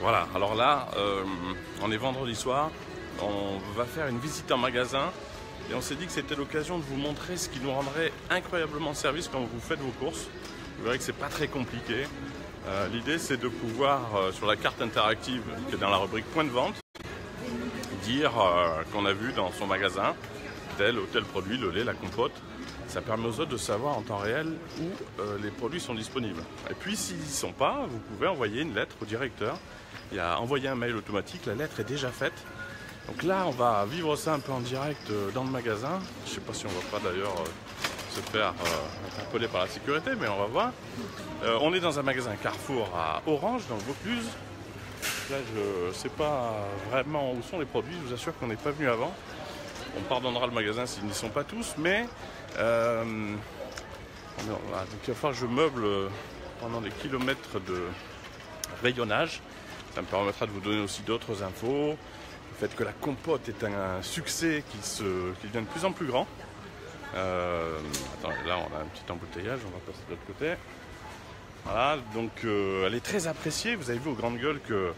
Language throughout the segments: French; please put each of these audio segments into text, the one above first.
Voilà, alors là, on est vendredi soir, on va faire une visite en magasin et on s'est dit que c'était l'occasion de vous montrer ce qui nous rendrait incroyablement service quand vous faites vos courses. Vous verrez que c'est pas très compliqué. L'idée c'est de pouvoir, sur la carte interactive qui est dans la rubrique point de vente, dire qu'on a vu dans son magasin tel ou tel produit, le lait, la compote. Ça permet aux autres de savoir en temps réel où les produits sont disponibles. Et puis s'ils n'y sont pas, vous pouvez envoyer une lettre au directeur. Il y a envoyé un mail automatique, la lettre est déjà faite. Donc là, on va vivre ça un peu en direct dans le magasin. Je ne sais pas si on ne va pas d'ailleurs se faire interpeller par la sécurité, mais on va voir. On est dans un magasin Carrefour à Orange, dans le Vaucluse. Là, je ne sais pas vraiment où sont les produits, je vous assure qu'on n'est pas venu avant. On pardonnera le magasin s'ils n'y sont pas tous, mais donc il va falloir que je meuble pendant des kilomètres de rayonnage. Ça me permettra de vous donner aussi d'autres infos. Le fait que la compote est un succès qui devient de plus en plus grand. Attendez, là on a un petit embouteillage, on va passer de l'autre côté. Voilà, donc elle est très appréciée. Vous avez vu aux grandes gueules que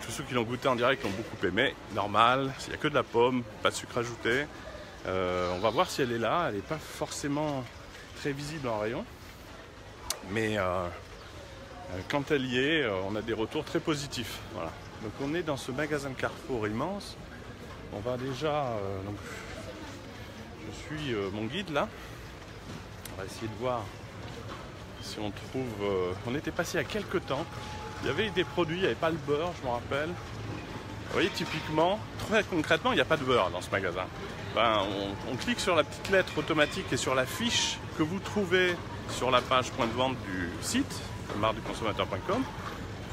tous ceux qui l'ont goûté en direct l'ont beaucoup aimé. Normal, il n'y a que de la pomme, pas de sucre ajouté. On va voir si elle est là. Elle n'est pas forcément très visible en rayon. Mais quand elle y est, on a des retours très positifs. Voilà. Donc on est dans ce magasin Carrefour immense. On va déjà... donc, je suis mon guide là. On va essayer de voir si on trouve... on était passé il y a quelques temps. Il y avait des produits, il n'y avait pas le beurre, je me rappelle. Vous voyez, typiquement, très concrètement, il n'y a pas de beurre dans ce magasin. Ben, on clique sur la petite lettre automatique et sur la fiche que vous trouvez sur la page point de vente du site, marqueduconsommateur.com.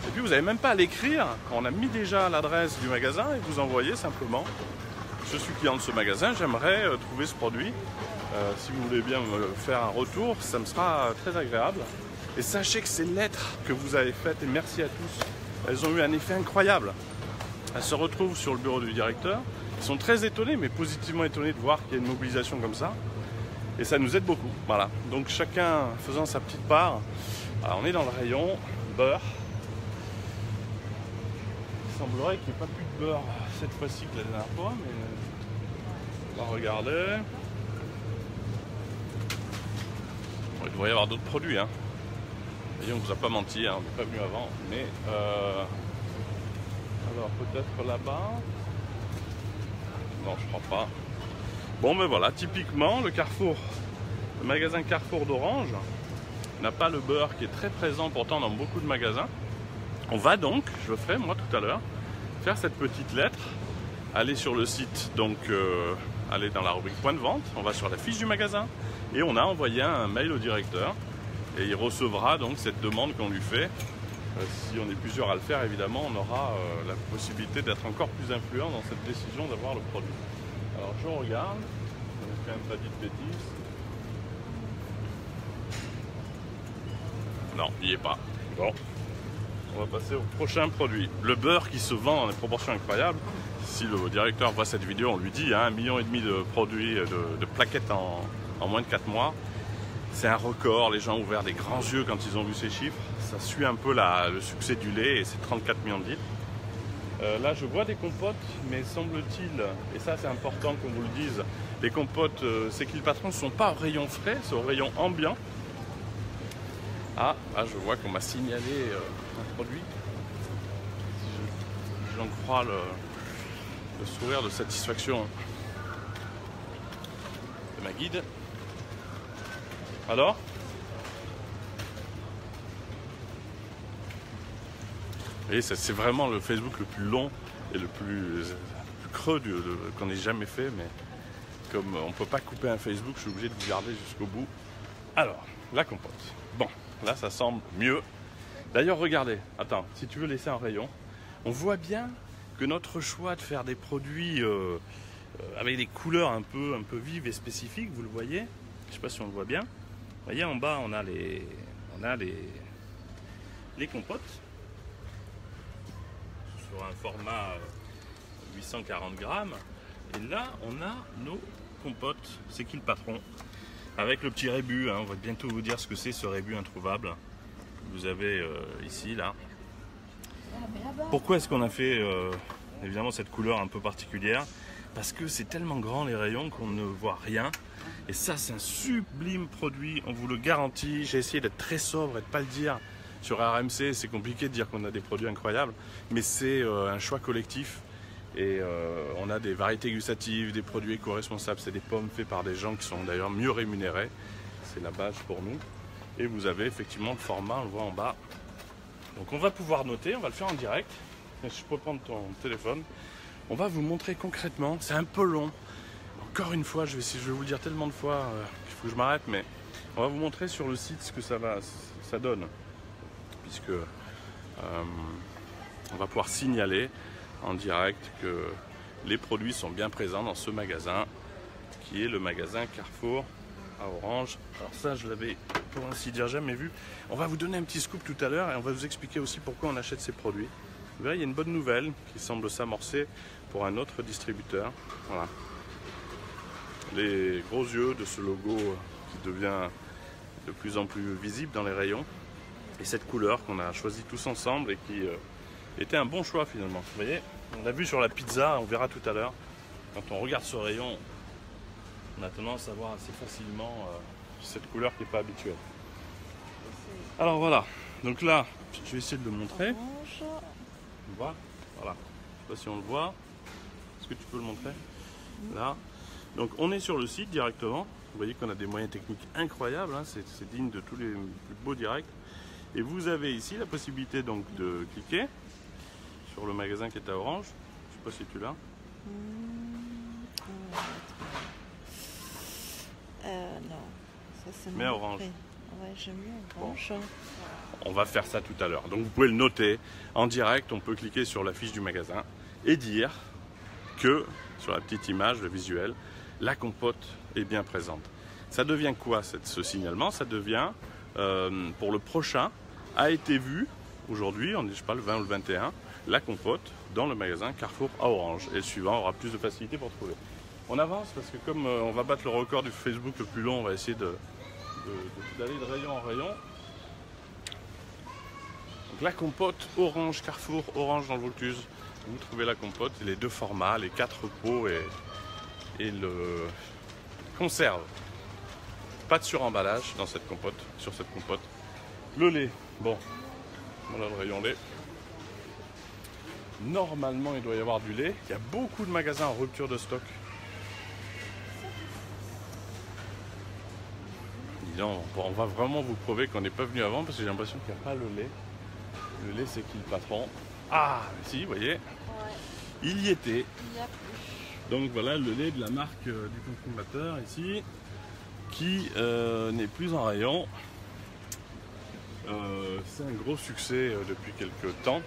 Et puis vous n'avez même pas à l'écrire, on a mis déjà l'adresse du magasin et vous envoyez simplement. Je suis client de ce magasin, j'aimerais trouver ce produit. Si vous voulez bien me faire un retour, ça me sera très agréable. Et sachez que ces lettres que vous avez faites, et merci à tous, elles ont eu un effet incroyable. Elles se retrouvent sur le bureau du directeur. Ils sont très étonnés, mais positivement étonnés de voir qu'il y a une mobilisation comme ça. Et ça nous aide beaucoup. Voilà. Donc chacun faisant sa petite part. Alors on est dans le rayon beurre. Il semblerait qu'il n'y ait pas plus de beurre cette fois-ci que la dernière fois, mais on va regarder. Bon, il devrait y avoir d'autres produits. Hein. Et on ne vous a pas menti, hein, on n'est pas venu avant. Mais alors peut-être là-bas. Non, je crois pas. Bon, mais voilà, typiquement, le Carrefour, le magasin Carrefour d'Orange n'a pas le beurre qui est très présent pourtant dans beaucoup de magasins. On va donc, je le ferai moi tout à l'heure, faire cette petite lettre, aller sur le site, donc aller dans la rubrique point de vente, on va sur la fiche du magasin et on a envoyé un mail au directeur et il recevra donc cette demande qu'on lui fait. Si on est plusieurs à le faire, évidemment, on aura la possibilité d'être encore plus influent dans cette décision d'avoir le produit. Alors je regarde, je n'ai quand même pas dit de bêtises. Non, il n'y est pas. Bon, on va passer au prochain produit. Le beurre qui se vend dans des proportions incroyables. Si le directeur voit cette vidéo, on lui dit hein, 1,5 million de produits, de plaquettes en moins de 4 mois. C'est un record, les gens ont ouvert des grands yeux quand ils ont vu ces chiffres. Ça suit un peu le succès du lait et c'est 34 millions de litres. Là je vois des compotes, mais semble-t-il, et ça c'est important qu'on vous le dise, les compotes, c'est que les patrons ne sont pas au rayon frais, c'est au rayon ambiant. Ah, là je vois qu'on m'a signalé un produit. Si j'en crois le sourire de satisfaction de ma guide. Alors ? Et c'est vraiment le Facebook le plus long et le plus creux qu'on ait jamais fait, mais comme on ne peut pas couper un Facebook, je suis obligé de vous garder jusqu'au bout. Alors, la compote. Bon, là ça semble mieux. D'ailleurs, regardez, attends, si tu veux laisser un rayon, on voit bien que notre choix de faire des produits avec des couleurs un peu vives et spécifiques, vous le voyez, je ne sais pas si on le voit bien. Vous voyez en bas, on a les compotes. Sur un format 840 grammes. Et là, on a nos compotes. C'est qui le patron? Avec le petit rébus. Hein, on va bientôt vous dire ce que c'est ce rébus introuvable. Vous avez ici, là. Pourquoi est-ce qu'on a fait évidemment cette couleur un peu particulière? Parce que c'est tellement grand les rayons qu'on ne voit rien. Et ça, c'est un sublime produit, on vous le garantit. J'ai essayé d'être très sobre et de ne pas le dire. Sur RMC, c'est compliqué de dire qu'on a des produits incroyables, mais c'est un choix collectif. Et on a des variétés gustatives, des produits éco-responsables. C'est des pommes faites par des gens qui sont d'ailleurs mieux rémunérés. C'est la base pour nous. Et vous avez effectivement le format, on le voit en bas. Donc on va pouvoir noter, on va le faire en direct. Je peux prendre ton téléphone. On va vous montrer concrètement, c'est un peu long. Encore une fois, je vais vous le dire tellement de fois qu'il faut que je m'arrête, mais on va vous montrer sur le site ce que ça donne. Puisque on va pouvoir signaler en direct que les produits sont bien présents dans ce magasin, qui est le magasin Carrefour à Orange. Alors ça, je l'avais pour ainsi dire jamais vu. On va vous donner un petit scoop tout à l'heure et on va vous expliquer aussi pourquoi on achète ces produits. Vous verrez, il y a une bonne nouvelle qui semble s'amorcer pour un autre distributeur. Voilà. Les gros yeux de ce logo qui devient de plus en plus visible dans les rayons. Et cette couleur qu'on a choisie tous ensemble et qui était un bon choix finalement. Vous voyez, on l'a vu sur la pizza, on verra tout à l'heure. Quand on regarde ce rayon, on a tendance à voir assez facilement cette couleur qui n'est pas habituelle. Alors voilà, donc là, je vais essayer de le montrer. On voit, voilà. Je ne sais pas si on le voit. Est-ce que tu peux le montrer? Là. Donc on est sur le site directement. Vous voyez qu'on a des moyens techniques incroyables. Hein. C'est digne de tous les plus beaux directs. Et vous avez ici la possibilité donc de cliquer sur le magasin qui est à Orange. Je ne sais pas si tu l'as. Non, ça c'est mais à Orange. Ouais, j'aime bien Orange. Bon. On va faire ça tout à l'heure. Donc vous pouvez le noter en direct. On peut cliquer sur la fiche du magasin et dire que sur la petite image, le visuel, la compote est bien présente. Ça devient quoi ce signalement? Ça devient pour le prochain, a été vu aujourd'hui, on est, je sais pas, le 20 ou le 21, la compote dans le magasin Carrefour à Orange. Et le suivant aura plus de facilité pour trouver. On avance parce que comme on va battre le record du Facebook le plus long, on va essayer d'aller de rayon en rayon. Donc la compote Orange, Carrefour, Orange dans le Vaucluse. Vous trouvez la compote, les deux formats, les 4 pots et le conserve. Pas de suremballage dans cette compote, sur cette compote. Le lait, bon, voilà le rayon lait. Normalement, il doit y avoir du lait. Il y a beaucoup de magasins en rupture de stock. Disons, on va vraiment vous prouver qu'on n'est pas venu avant parce que j'ai l'impression qu'il n'y a pas le lait. Le lait, c'est qui le patron? Ah, si, vous voyez, il y était. Donc voilà le lait de la marque du consommateur ici, qui n'est plus en rayon. C'est un gros succès depuis quelques temps.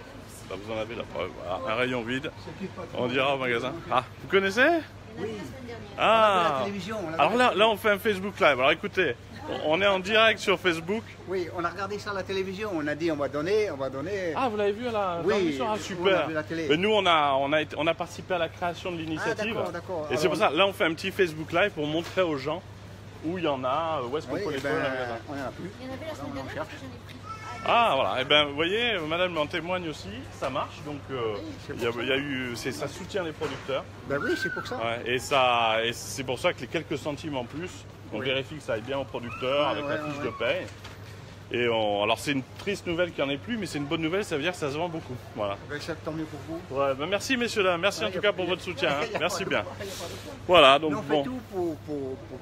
Là, vous en avez la preuve. Voilà, un rayon vide. On dira au magasin. Ah, vous connaissez? Oui. Ah. La télévision. Alors là, on fait un Facebook Live. Alors écoutez, on est en direct sur Facebook. Oui, on a regardé ça à la télévision. On a dit on va donner. Ah, vous l'avez vu à la télévision? Ah, super. On a vu la télé. Mais nous, on a participé à la création de l'initiative. Ah, d'accord. Et c'est pour ça, là, on fait un petit Facebook Live pour montrer aux gens où il y en a, où est-ce qu'on peut les trouver. On en a plus. Il y en avait la semaine dernière, j'en ai pris. Ah voilà, et ben vous voyez, madame en témoigne aussi, ça marche, donc ça soutient les producteurs. Ben oui, c'est pour ça. Ouais, et c'est pour ça que les quelques centimes en plus, on vérifie que ça aille bien aux producteurs avec la fiche de paye. Et alors c'est une triste nouvelle qu'il n'y en ait plus, mais c'est une bonne nouvelle, ça veut dire que ça se vend beaucoup. Voilà. Ben, ça tant mieux pour vous. Ouais, ben merci messieurs là, merci en tout cas pour votre soutien, hein. Merci bien. Voilà, donc on fait tout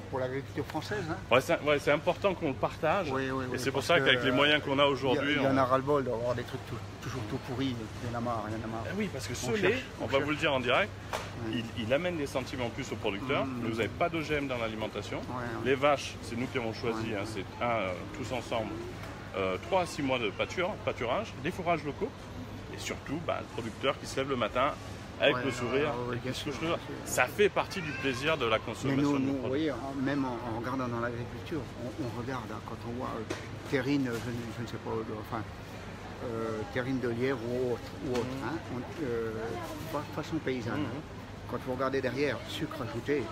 pour l'agriculture française. Hein. Ouais, c'est important qu'on le partage. Et c'est pour ça qu'avec les moyens qu'on a aujourd'hui... Il y en a ras-le-bol d'avoir des trucs toujours tout pourris, il y en a marre, Oui, parce que ce lait, on va vous le dire en direct, il amène des centimes en plus aux producteurs. Vous n'avez pas d'OGM dans l'alimentation. Les vaches, c'est nous qui avons choisi, hein, c'est tous ensemble, 3 à 6 mois de pâturage, des fourrages locaux, et surtout le producteur qui se lève le matin avec le sourire. Ça fait partie du plaisir de la consommation. Mais nous vous voyez, même en regardant dans l'agriculture, on regarde, hein, quand on voit terrine, je ne sais pas, terrine de lierre ou autre, hein, façon paysanne. Quand vous regardez derrière, sucre ajouté,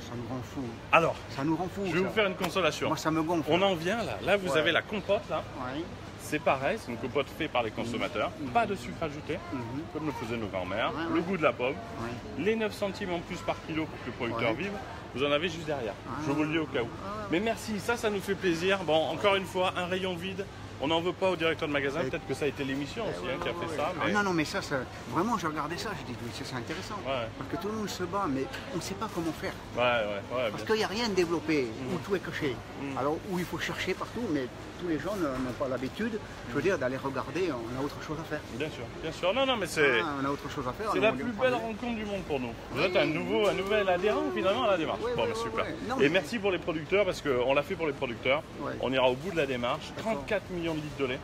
ça nous rend fou. Alors, Ça nous rend fou. je vais vous faire une consolation. Moi, ça me gonfle. On en vient là. Là, vous Ouais. avez la compote là. Ouais. C'est pareil, c'est une compote faite par les consommateurs. Pas de sucre ajouté, Mhm. comme le faisaient nos grands-mères. Ouais, Le ouais. goût de la pomme. Ouais. Les 9 centimes en plus par kilo pour que le producteur Ouais. vive. Vous en avez juste derrière. Ah. Je vous le dis au cas où. Mais merci, ça nous fait plaisir. Bon, encore une fois, un rayon vide. On n'en veut pas au directeur de magasin. Et- Peut-être que ça a été l'émission aussi qui a fait ça. Ah Mais... non, non, mais ça, vraiment, j'ai regardé ça, j'ai dit, oui, c'est intéressant. Ouais. Parce que tout le monde se bat, mais on ne sait pas comment faire. Ouais, Parce bien qu'il n'y a rien de développé, Mm. où tout est caché. Alors, où il faut chercher partout, mais tous les gens n'ont pas l'habitude, je veux dire, d'aller regarder, on a autre chose à faire. sûr, bien sûr. Non, non, mais c'est... Ah, on a autre chose à faire. C'est alors la on plus dit, belle on prend- rencontre du monde pour nous. Vous êtes un nouvel adhérent finalement à la démarche. Ouais, Bon, ouais, bah, ouais, super. ouais. Non, Et mais- merci pour les producteurs parce qu'on l'a fait pour les producteurs. Ouais. On ira au bout de la démarche. D'accord. 34 millions de litres de lait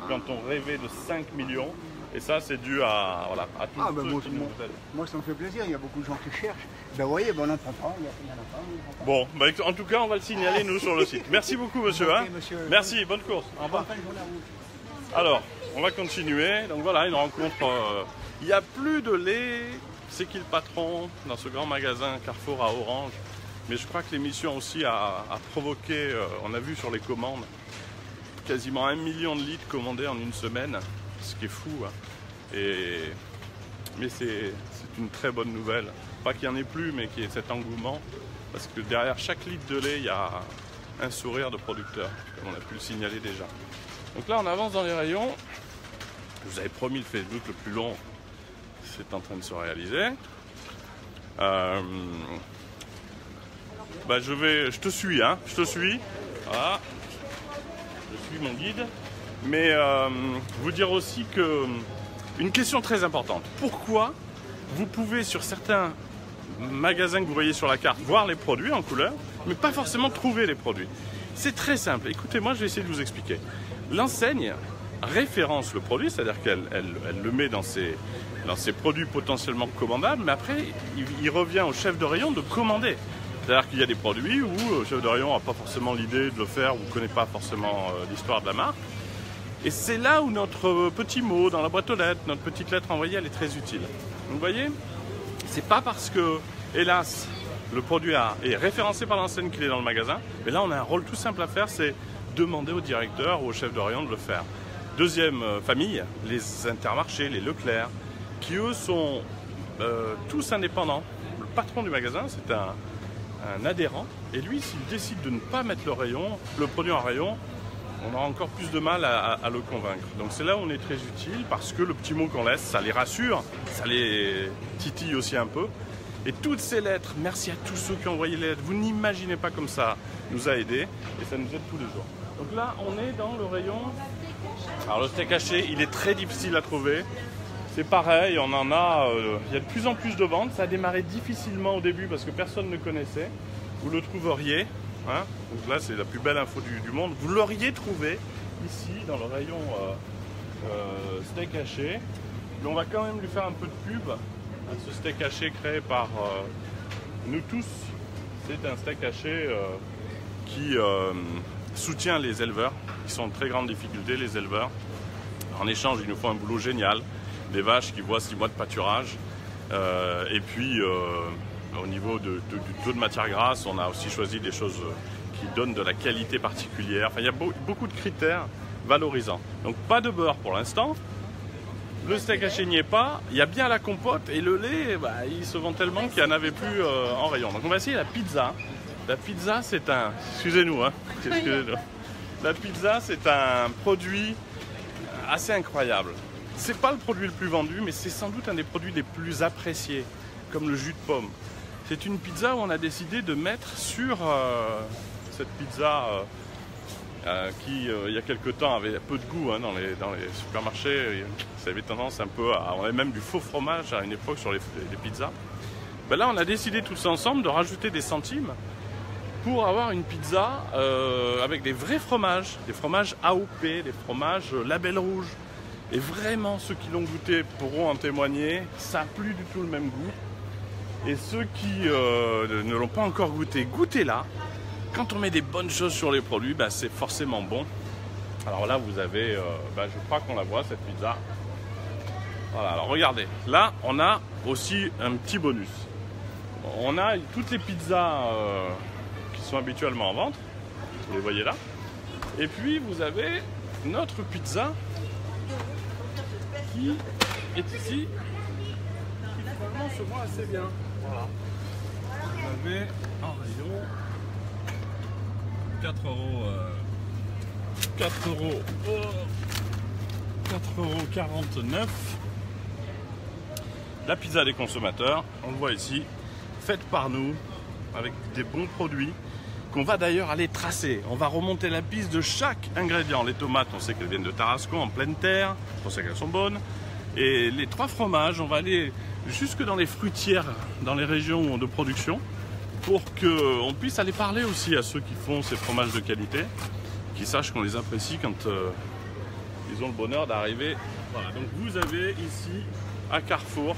quand on rêvait de 5 millions. Et ça, c'est dû à, voilà, à tous Ah, ceux ben moi, qui nous aident. moi, ça me fait plaisir, il y a beaucoup de gens qui cherchent. Ben, vous voyez, ben, on n'en prend pas, il y en a pas, on n'en prend pas. Bon, bah, en tout cas, on va le signaler nous sur le site. Merci beaucoup, monsieur. Hein. Ok, monsieur. Merci, bonne course. Au revoir. Bonne fin de journée à vous. Alors, on va continuer. Donc voilà, une rencontre. Il n'y a plus de lait. C'est qui le patron dans ce grand magasin Carrefour à Orange. Mais je crois que l'émission aussi a provoqué, on a vu sur les commandes, quasiment 1 million de litres commandés en une semaine. Ce qui est fou. Hein. Mais c'est une très bonne nouvelle. Pas qu'il n'y en ait plus, mais qu'il y ait cet engouement. Parce que derrière chaque litre de lait, il y a un sourire de producteur, comme on a pu le signaler déjà. Donc là, on avance dans les rayons. Je vous avais promis le Facebook le plus long. C'est en train de se réaliser. Bah, je te suis, hein. Je te suis. Voilà. Je suis mon guide. Mais vous dire aussi que une question très importante. Pourquoi vous pouvez sur certains magasins que vous voyez sur la carte voir les produits en couleur, mais pas forcément trouver les produits? C'est très simple. Écoutez-moi, je vais essayer de vous expliquer. L'enseigne référence le produit, c'est-à-dire qu'elle le met dans ses produits potentiellement commandables, mais après, il revient au chef de rayon de commander. C'est-à-dire qu'il y a des produits où le chef de rayon n'a pas forcément l'idée de le faire ou ne connaît pas forcément l'histoire de la marque. Et c'est là où notre petit mot dans la boîte aux lettres, notre petite lettre envoyée, elle est très utile. Donc, vous voyez, c'est pas parce que, hélas, le produit est référencé par l'enseigne qu'il est dans le magasin, mais là, on a un rôle tout simple à faire, c'est demander au directeur ou au chef de rayon de le faire. Deuxième famille, les Intermarchés, les Leclerc, qui eux sont tous indépendants. Le patron du magasin, c'est un adhérent, et lui, s'il décide de ne pas mettre le produit en rayon, on aura encore plus de mal à le convaincre. Donc c'est là où on est très utile, parce que le petit mot qu'on laisse, ça les rassure, ça les titille aussi un peu. Et toutes ces lettres, merci à tous ceux qui ont envoyé les lettres, vous n'imaginez pas comme ça nous a aidés, et ça nous aide tous les jours. Donc là, on est dans le rayon. Alors le steak haché, il est très difficile à trouver. C'est pareil, on en a, il y a de plus en plus de ventes. Ça a démarré difficilement au début parce que personne ne connaissait. Vous le trouveriez, hein. Donc là c'est la plus belle info du monde. Vous l'auriez trouvé ici dans le rayon steak haché. Mais on va quand même lui faire un peu de pub à ce steak haché créé par nous tous. C'est un steak haché qui soutient les éleveurs, qui sont en très grande difficulté, les éleveurs. En échange, ils nous font un boulot génial. Des vaches qui voient 6 mois de pâturage. Et puis, au niveau du taux de matière grasse, on a aussi choisi des choses qui donnent de la qualité particulière. Enfin, il y a beaucoup de critères valorisants. Donc, pas de beurre pour l'instant. Le steak haché n'y est pas. Il y a bien la compote et le lait, bah, il se vend tellement qu'il n'y en avait plus en rayon. Donc, on va essayer la pizza. La pizza, c'est un... Excusez-nous, hein. Excusez-nous. La pizza, c'est un produit assez incroyable. C'est pas le produit le plus vendu, mais c'est sans doute un des produits les plus appréciés, comme le jus de pomme. C'est une pizza où on a décidé de mettre sur cette pizza qui, il y a quelque temps, avait peu de goût hein, dans les supermarchés. Ça avait tendance un peu à... On avait même du faux fromage à une époque sur les pizzas. Ben là, on a décidé tous ensemble de rajouter des centimes pour avoir une pizza avec des vrais fromages, des fromages AOP, des fromages label rouge. Et vraiment, ceux qui l'ont goûté pourront en témoigner, ça n'a plus du tout le même goût. Et ceux qui ne l'ont pas encore goûté, goûtez-la. Quand on met des bonnes choses sur les produits, bah, c'est forcément bon. Alors là, vous avez, je crois qu'on la voit, cette pizza. Voilà, alors regardez. Là, on a aussi un petit bonus. On a toutes les pizzas qui sont habituellement en vente. Vous les voyez là. Et puis vous avez notre pizza qui est ici. Qui finalement se voit assez bien. Voilà. Vous avez en rayon 4,49 €. La pizza des consommateurs, on le voit ici, faite par nous, avec des bons produits, qu'on va d'ailleurs aller tracer. On va remonter la piste de chaque ingrédient. Les tomates, on sait qu'elles viennent de Tarascon, en pleine terre, on sait qu'elles sont bonnes. Et les 3 fromages, on va aller jusque dans les fruitières, dans les régions de production, pour qu'on puisse aller parler aussi à ceux qui font ces fromages de qualité, qui sachent qu'on les apprécie quand ils ont le bonheur d'arriver. Voilà, donc vous avez ici, à Carrefour,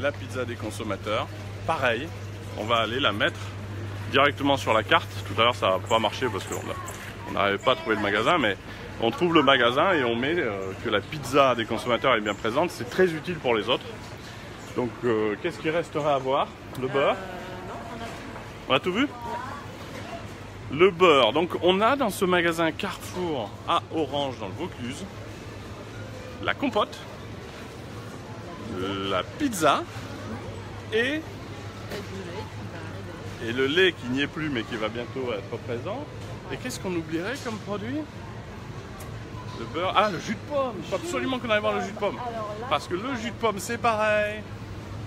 la pizza des consommateurs. Pareil, on va aller la mettre directement sur la carte. Tout à l'heure ça n'a pas marché parce qu'on n'arrivait pas à trouver le magasin, mais on trouve le magasin et on met que la pizza des consommateurs est bien présente. C'est très utile pour les autres. Donc qu'est-ce qu'il resterait à voir? Le beurre? Non, on a tout vu? Le beurre. Donc on a dans ce magasin Carrefour à Orange dans le Vaucluse la compote, la pizza et le lait qui n'y est plus mais qui va bientôt être présent. Et qu'est-ce qu'on oublierait comme produit? Le beurre. Ah, le jus de pomme. Il faut absolument qu'on aille voir le jus de pomme. Parce que le jus de pomme c'est pareil.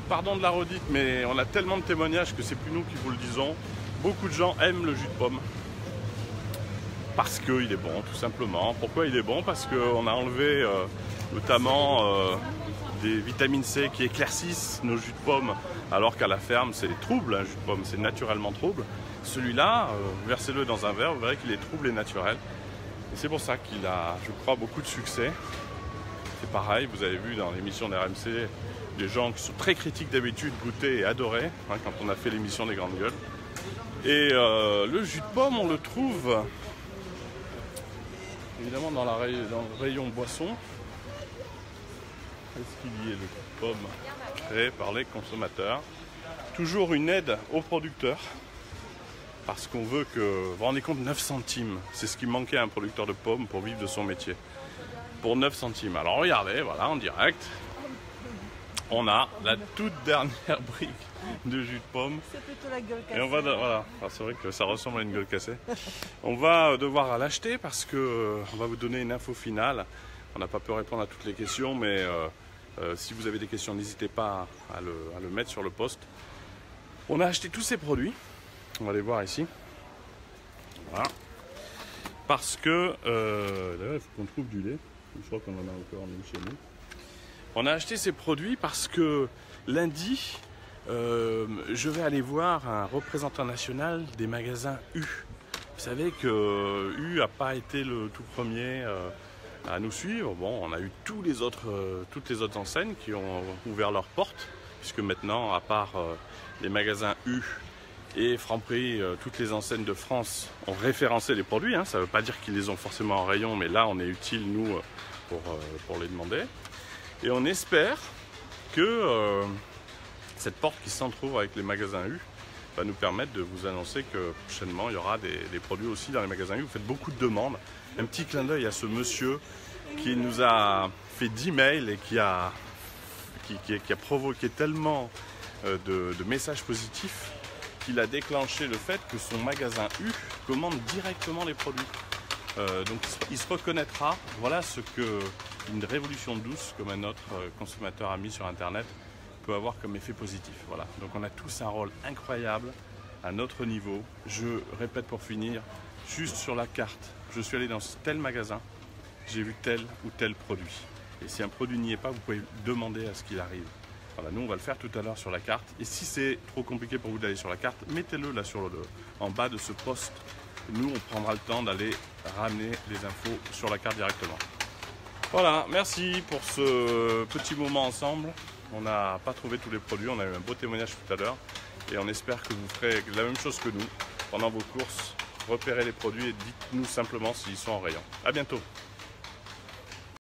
Pardon de la redite, mais on a tellement de témoignages que c'est plus nous qui vous le disons. Beaucoup de gens aiment le jus de pomme. Parce qu'il est bon, tout simplement. Pourquoi il est bon? Parce qu'on a enlevé notamment des vitamines C qui éclaircissent nos jus de pommes, alors qu'à la ferme c'est trouble, un jus de pomme, c'est naturellement trouble. Celui-là, versez-le dans un verre, vous verrez qu'il est trouble et naturel. Et c'est pour ça qu'il a, je crois, beaucoup de succès. C'est pareil, vous avez vu dans l'émission d'RMC, des gens qui sont très critiques d'habitude, goûter et adorer, hein, quand on a fait l'émission des grandes gueules. Et le jus de pomme, on le trouve évidemment dans le rayon boisson. Est-ce qu'il y est le jus de pomme créé par les consommateurs? Toujours une aide aux producteurs, parce qu'on veut que... Vous vous rendez compte, 9 centimes, c'est ce qui manquait à un producteur de pommes pour vivre de son métier. Pour 9 centimes. Alors regardez, voilà, en direct, on a la toute dernière brique de jus de pomme. c'est plutôt la gueule cassée. Et on va, voilà, c'est vrai que ça ressemble à une gueule cassée. On va devoir l'acheter parce que on va vous donner une info finale. On n'a pas pu répondre à toutes les questions, mais si vous avez des questions, n'hésitez pas à le mettre sur le post. On a acheté tous ces produits. On va les voir ici. Voilà. Parce que d'ailleurs, il faut qu'on trouve du lait. Je crois qu'on en a encore chez nous. On a acheté ces produits parce que lundi, je vais aller voir un représentant national des magasins U. Vous savez que U n'a pas été le tout premier à nous suivre. Bon, on a eu toutes les autres enseignes qui ont ouvert leurs portes, puisque maintenant, à part les magasins U et Franprix, toutes les enseignes de France ont référencé les produits. Hein. Ça ne veut pas dire qu'ils les ont forcément en rayon, mais là, on est utile, nous, pour les demander. Et on espère que cette porte qui s'entrouvre avec les magasins U va nous permettre de vous annoncer que prochainement il y aura des produits aussi dans les magasins U. Vous faites beaucoup de demandes. Un petit clin d'œil à ce monsieur qui nous a fait 10 mails et qui a provoqué tellement de messages positifs qu'il a déclenché le fait que son magasin U commande directement les produits. Donc il se reconnaîtra. Voilà ce que une révolution douce, comme un autre consommateur a mis sur internet, peut avoir comme effet positif. Voilà. Donc on a tous un rôle incroyable à notre niveau. Je répète pour finir, juste sur la carte, je suis allé dans tel magasin, j'ai vu tel ou tel produit. Et si un produit n'y est pas, vous pouvez demander à ce qu'il arrive. Voilà, nous on va le faire tout à l'heure sur la carte. Et si c'est trop compliqué pour vous d'aller sur la carte, mettez-le là en bas de ce post. Nous on prendra le temps d'aller ramener les infos sur la carte directement. Voilà, merci pour ce petit moment ensemble. On n'a pas trouvé tous les produits, on a eu un beau témoignage tout à l'heure. Et on espère que vous ferez la même chose que nous pendant vos courses. Repérez les produits et dites-nous simplement s'ils sont en rayon. A bientôt.